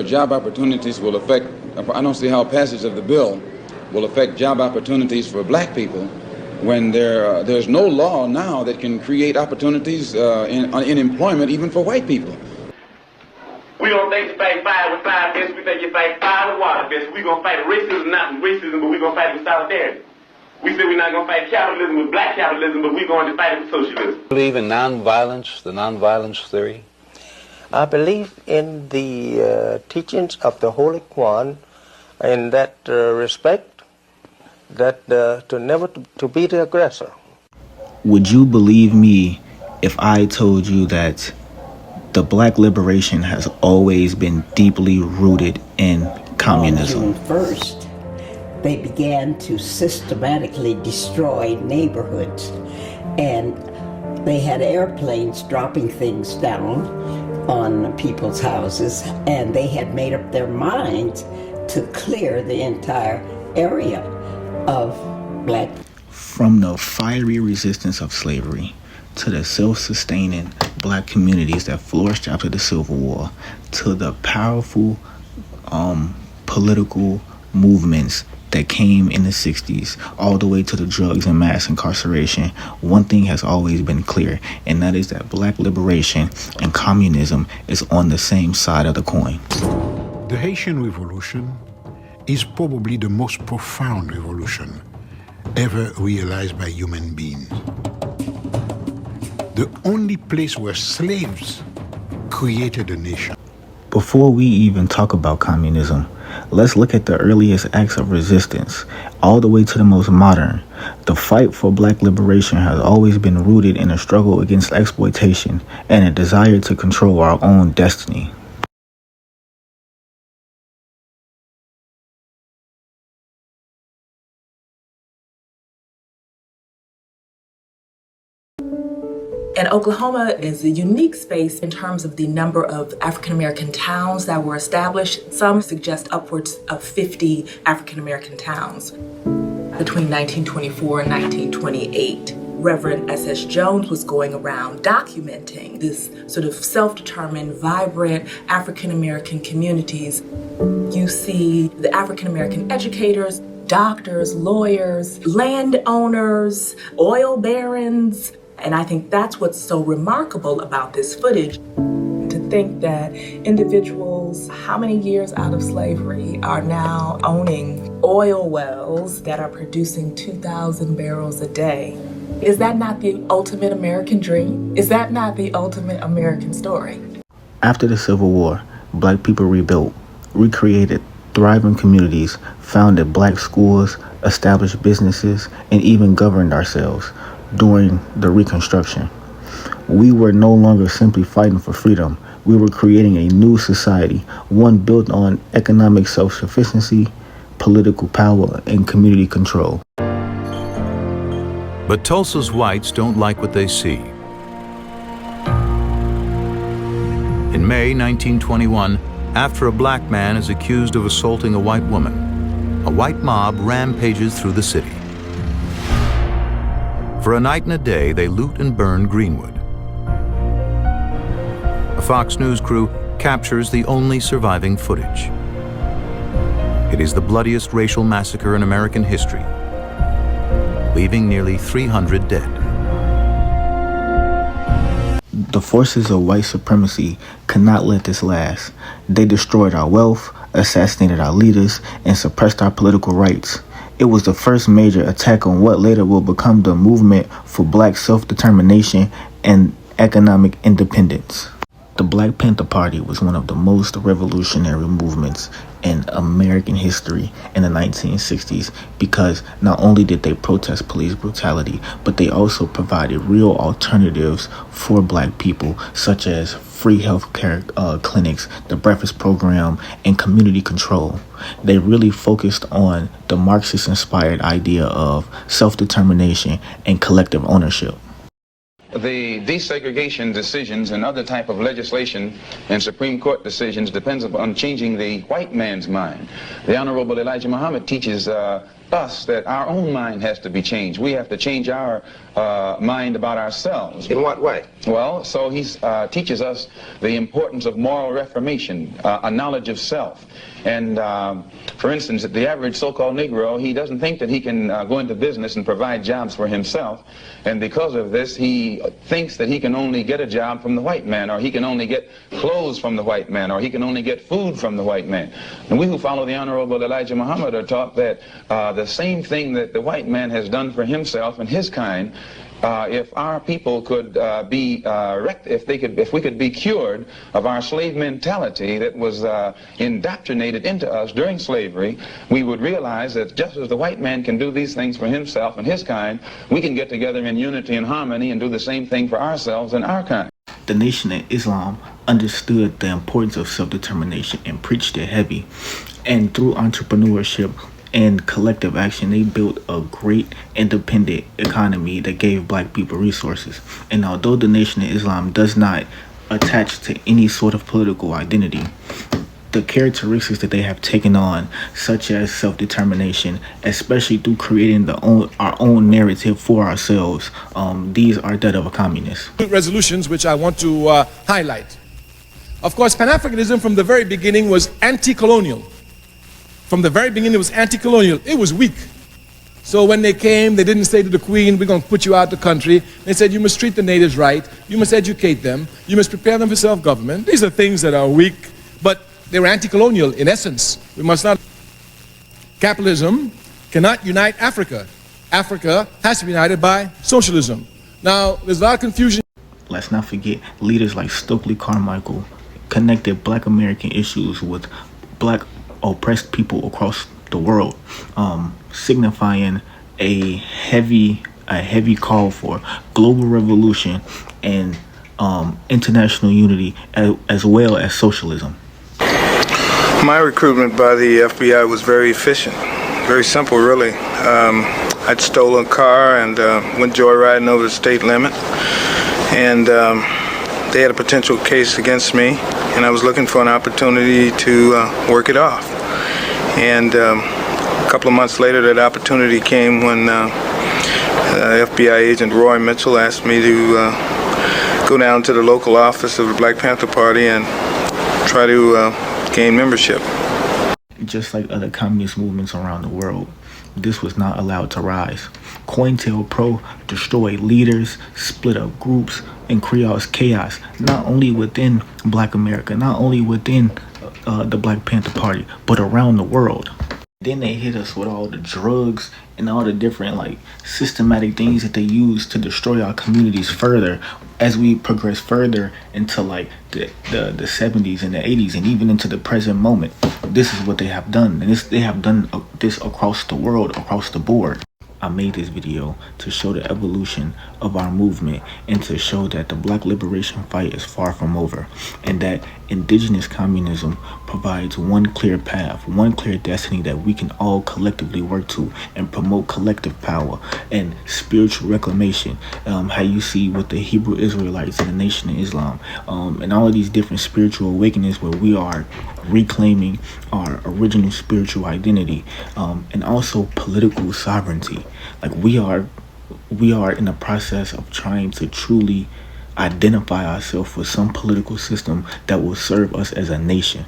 job opportunities will affect, I don't see how passage of the bill will affect job opportunities for black people when there's no law now that can create opportunities in employment even for white people. We don't think you fight fire with fire fists, we think you fight fire with water fists. We're going to fight racism, not with racism, but we're going to fight with solidarity. We say we're not going to fight capitalism with black capitalism, but we're going to fight it with socialism. Believe in nonviolence, the nonviolence theory? I believe in the teachings of the Holy Quran in that respect, that to never to be the aggressor. Would you believe me if I told you that the black liberation has always been deeply rooted in communism? On June 1st, they began to systematically destroy neighborhoods, and they had airplanes dropping things down on people's houses, and they had made up their minds to clear the entire area of black. From the fiery resistance of slavery to the self-sustaining black communities that flourished after the Civil War, to the powerful political movements that came in the 60s, all the way to the drugs and mass incarceration, one thing has always been clear, and that is that black liberation and communism is on the same side of the coin. The Haitian Revolution is probably the most profound revolution ever realized by human beings. The only place where slaves created a nation. Before we even talk about communism, let's look at the earliest acts of resistance, all the way to the most modern. The fight for black liberation has always been rooted in a struggle against exploitation and a desire to control our own destiny. And Oklahoma is a unique space in terms of the number of African-American towns that were established. Some suggest upwards of 50 African-American towns. Between 1924 and 1928, Reverend S.S. Jones was going around documenting this sort of self-determined, vibrant African-American communities. You see the African-American educators, doctors, lawyers, landowners, oil barons. And I think that's what's so remarkable about this footage. To think that individuals, how many years out of slavery, are now owning oil wells that are producing 2,000 barrels a day. Is that not the ultimate American dream? Is that not the ultimate American story? After the Civil War, black people rebuilt, recreated thriving communities, founded black schools, established businesses, and even governed ourselves. During the Reconstruction, we were no longer simply fighting for freedom. We were creating a new society, one built on economic self-sufficiency, political power, and community control. But Tulsa's whites don't like what they see. In May 1921, after a black man is accused of assaulting a white woman, a white mob rampages through the city. For a night and a day, they loot and burn Greenwood. A Fox News crew captures the only surviving footage. It is the bloodiest racial massacre in American history, leaving nearly 300 dead. The forces of white supremacy could not let this last. They destroyed our wealth, assassinated our leaders, and suppressed our political rights. It was the first major attack on what later will become the movement for black self-determination and economic independence. The Black Panther Party was one of the most revolutionary movements in American history in the 1960s because not only did they protest police brutality, but they also provided real alternatives for black people, such as free health care clinics, the breakfast program, and community control. They really focused on the Marxist-inspired idea of self-determination and collective ownership. The desegregation decisions and other type of legislation and Supreme Court decisions depends upon changing the white man's mind. The Honorable Elijah Muhammad teaches us that our own mind has to be changed. We have to change our mind about ourselves. In what way? Well, so he teaches us the importance of moral reformation, a knowledge of self. And for instance, the average so-called Negro, he doesn't think that he can go into business and provide jobs for himself. And because of this, he thinks that he can only get a job from the white man, or he can only get clothes from the white man, or he can only get food from the white man. And we who follow the Honorable Elijah Muhammad are taught that the same thing that the white man has done for himself and his kind, if our people could if we could be cured of our slave mentality that was indoctrinated into us during slavery, we would realize that just as the white man can do these things for himself and his kind, we can get together in unity and harmony and do the same thing for ourselves and our kind. The Nation of Islam understood the importance of self-determination and preached it heavy. And through entrepreneurship and collective action, they built a great independent economy that gave black people resources. And although the Nation of Islam does not attach to any sort of political identity, the characteristics that they have taken on, such as self-determination, especially through creating our own narrative for ourselves, these are that of a communist. Resolutions which I want to highlight. Of course, Pan-Africanism from the very beginning was anti-colonial. From the very beginning, it was anti-colonial. It was weak. So when they came, they didn't say to the Queen, we're going to put you out of the country. They said, you must treat the natives right. You must educate them. You must prepare them for self-government. These are things that are weak, but they were anti-colonial in essence. We must not. Capitalism cannot unite Africa. Africa has to be united by socialism. Now, there's a lot of confusion. Let's not forget leaders like Stokely Carmichael connected black American issues with black oppressed people across the world, signifying a heavy call for global revolution and international unity, as well as socialism. My recruitment by the FBI was very efficient, very simple really. I'd stolen a car and went joyriding over the state limit, and they had a potential case against me, and I was looking for an opportunity to work it off. And a couple of months later, that opportunity came when FBI agent Roy Mitchell asked me to go down to the local office of the Black Panther Party and try to gain membership. Just like other communist movements around the world, this was not allowed to rise. COINTELPRO destroyed leaders, split up groups, and creates chaos, not only within Black America, not only within the Black Panther Party, but around the world. Then they hit us with all the drugs and all the different systematic things that they use to destroy our communities further as we progress further into the 70s and the 80s and even into the present moment. This is what they have done, and they have done this across the world, across the board. I made this video to show the evolution of our movement and to show that the black liberation fight is far from over, and that indigenous communism provides one clear path, one clear destiny that we can all collectively work to and promote collective power and spiritual reclamation. How you see with the Hebrew Israelites and the Nation of Islam, and all of these different spiritual awakenings where we are reclaiming our original spiritual identity, and also political sovereignty. We are in the process of trying to truly identify ourselves with some political system that will serve us as a nation.